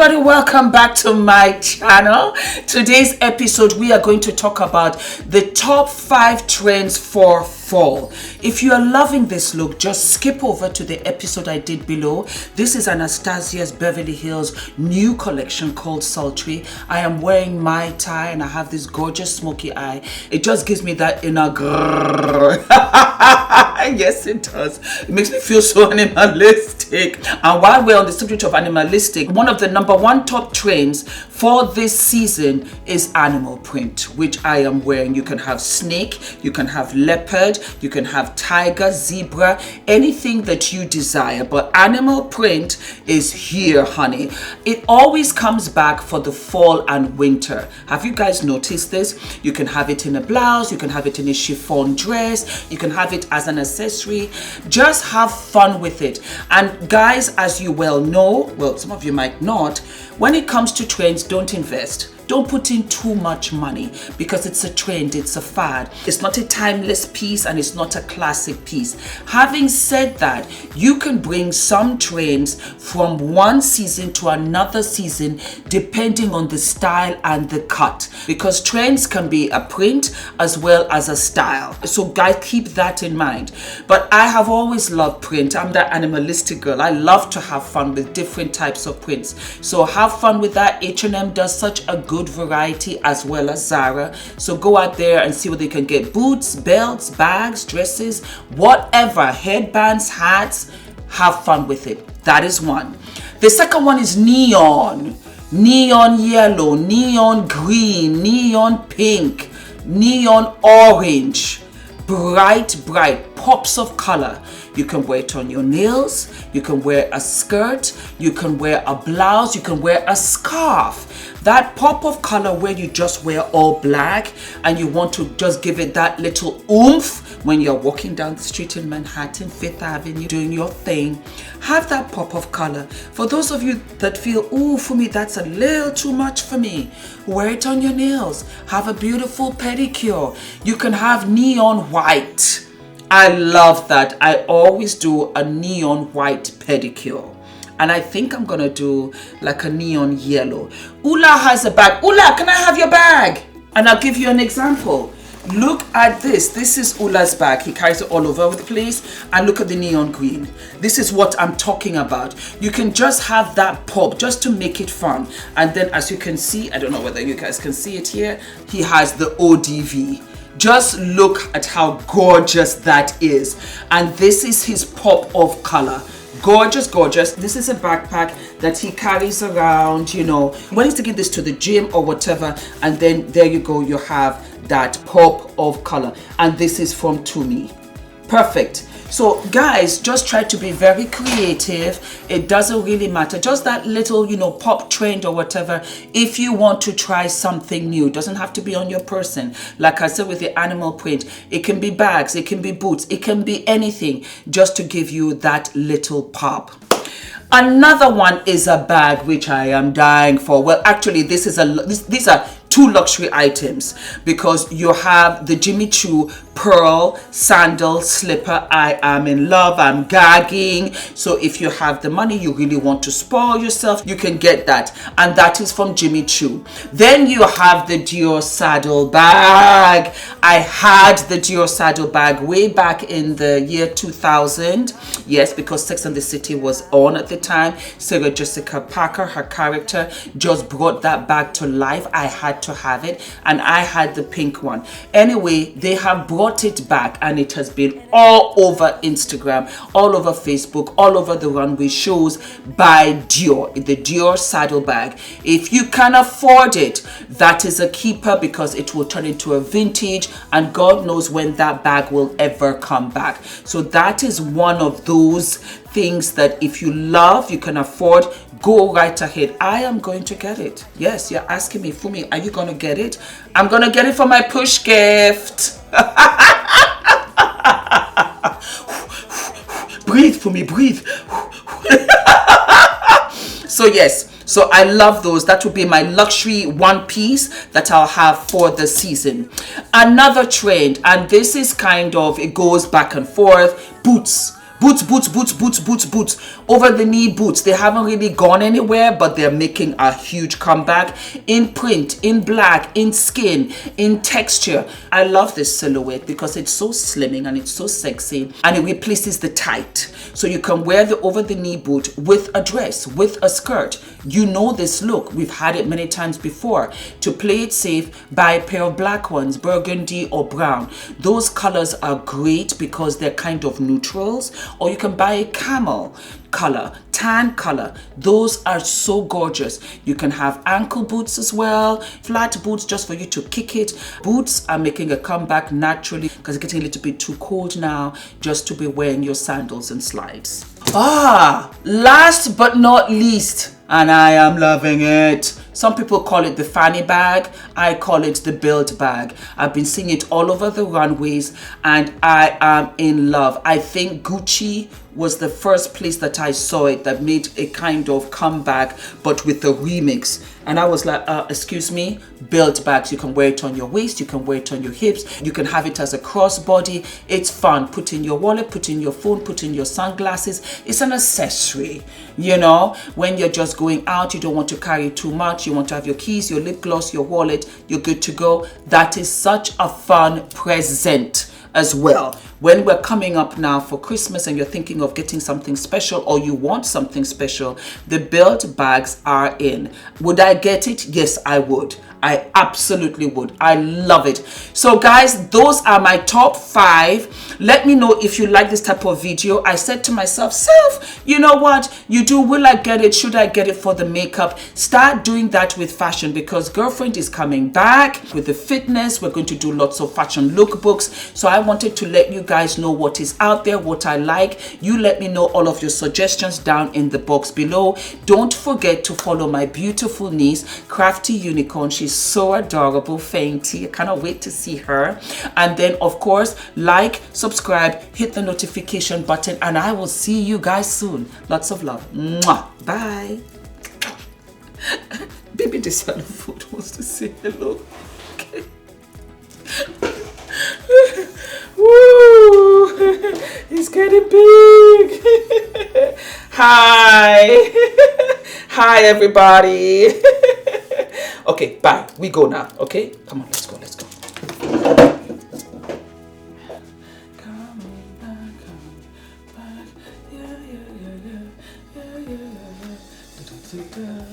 everybody, welcome back to my channel. Today's episode we are going to talk about the top 5 trends for fall. If you are loving this look, just skip over to the episode I did below. This is Anastasia's Beverly Hills new collection called Sultry. I am wearing my tie and I have this gorgeous smoky eye. It just gives me that inner grrr. Yes, it does. It makes me feel so animalistic. And while we're on the subject of animalistic, one of the #1 top trends for this season is animal print, which I am wearing. You can have snake, you can have leopard, you can have tiger, zebra, anything that you desire. But animal print is here, honey. It always comes back for the fall and winter. Have you guys noticed this? You can have it in a blouse, you can have it in a chiffon dress, you can have it as an accessory. Just have fun with it. And guys, as you well know, well, some of you might not, when it comes to trends, don't invest. Don't put in too much money because it's a trend, it's a fad. It's not a timeless piece and it's not a classic piece. Having said that, you can bring some trends from one season to another season depending on the style and the cut, because trends can be a print as well as a style. So guys, keep that in mind. But I have always loved print. I'm that animalistic girl. I love to have fun with different types of prints. So have fun with that. H&M does such a good variety, as well as Zara. So go out there and see what they can get. Boots, belts, bags, dresses, whatever, headbands, hats. Have fun with it. That is one. The second one is neon. Neon yellow, neon green, neon pink, neon orange. Bright pops of color. You can wear it on your nails, you can wear a skirt, you can wear a blouse, you can wear a scarf. That pop of color where you just wear all black and you want to just give it that little oomph when you're walking down the street in Manhattan, Fifth Avenue, doing your thing. Have that pop of color. For those of you that feel, ooh, for me, that's a little too much for me, wear it on your nails. Have a beautiful pedicure. You can have neon white. I love that. I always do a neon white pedicure. And I think I'm gonna do like a neon yellow. Ula has a bag. Ula, can I have your bag? And I'll give you an example. Look at this. This is Ula's bag. He carries it all over the place. And look at the neon green. This is what I'm talking about. You can just have that pop just to make it fun. And then as you can see, I don't know whether you guys can see it here, he has the ODV. Just look at how gorgeous that is. And this is his pop of color. Gorgeous, gorgeous. This is a backpack that he carries around, you know, when he's taking this to the gym or whatever. And then there you go, you have that pop of color. And this is from Fumi. Perfect. So guys, just try to be very creative. It doesn't really matter. Just that little, you know, pop trend or whatever. If you want to try something new, it doesn't have to be on your person. Like I said with the animal print, it can be bags, it can be boots, it can be anything just to give you that little pop. Another one is a bag, which I am dying for. Well, actually, these are 2 luxury items, because you have the Jimmy Choo pearl sandal slipper. I am in love. I'm gagging. So if you have the money, you really want to spoil yourself, you can get that. And that is from Jimmy Choo. Then you have the Dior saddle bag. I had the Dior saddle bag way back in the year 2000. Yes, because Sex and the City was on at the time. Sarah Jessica Parker, her character, just brought that bag to life. I had to have it, and I had the pink one. Anyway, they have brought it back and it has been all over Instagram, all over Facebook, all over the runway shows by Dior, the Dior saddle bag. If you can afford it, that is a keeper, because it will turn into a vintage and God knows when that bag will ever come back. So that is one of those things that if you love, you can afford, go right ahead. I am going to get it. Yes, you're asking me, Fumi, are you going to get it? I'm going to get it for my push gift. Breathe, Fumi, breathe. So yes, so I love those. That will be my luxury one piece that I'll have for the season. Another trend, and this is kind of, it goes back and forth, boots. Boots, over the knee boots. They haven't really gone anywhere, but they're making a huge comeback in print, in black, in skin, in texture. I love this silhouette because it's so slimming and it's so sexy, and it replaces the tight. So you can wear the over the knee boot with a dress, with a skirt. You know this look. We've had it many times before. To play it safe, buy a pair of black ones, burgundy or brown. Those colors are great because they're kind of neutrals. Or you can buy a camel color, tan color. Those are so gorgeous. You can have ankle boots as well, flat boots just for you to kick it. Boots are making a comeback naturally because it's getting a little bit too cold now just to be wearing your sandals and slides. Last but not least, and I am loving it. Some people call it the fanny bag. I call it the build bag. I've been seeing it all over the runways and I am in love. I think Gucci was the first place that I saw it that made a kind of comeback, but with a remix. And I was like, excuse me, build bags. You can wear it on your waist, you can wear it on your hips, you can have it as a crossbody. It's fun. Put in your wallet, put in your phone, put in your sunglasses. It's an accessory, you know, when you're just going out, you don't want to carry too much. You want to have your keys, your lip gloss, your wallet, you're good to go. That is such a fun present as well. When we're coming up now for Christmas and you're thinking of getting something special or you want something special, the build bags are in. Would I get it? Yes, I would. I absolutely would. I love it. So guys, those are my top 5. Let me know if you like this type of video. I said to myself, self, you know what? You do, will I get it? Should I get it for the makeup? Start doing that with fashion because girlfriend is coming back with the fitness. We're going to do lots of fashion lookbooks. So I wanted to let you guys know what is out there, what I like. You let me know all of your suggestions down in the box below. Don't forget to follow my beautiful niece, Crafty Unicorn. She's so adorable, fainty. I cannot wait to see her. And then of course, like, subscribe, hit the notification button, and I will see you guys soon. Lots of love. Mwah. Bye. Baby Desalu-Vold wants to say hello. Okay. Woo! He's getting big. Hi. Hi, everybody. Okay, bye. We go now. Okay, come on, let's go. Let's go. Yeah.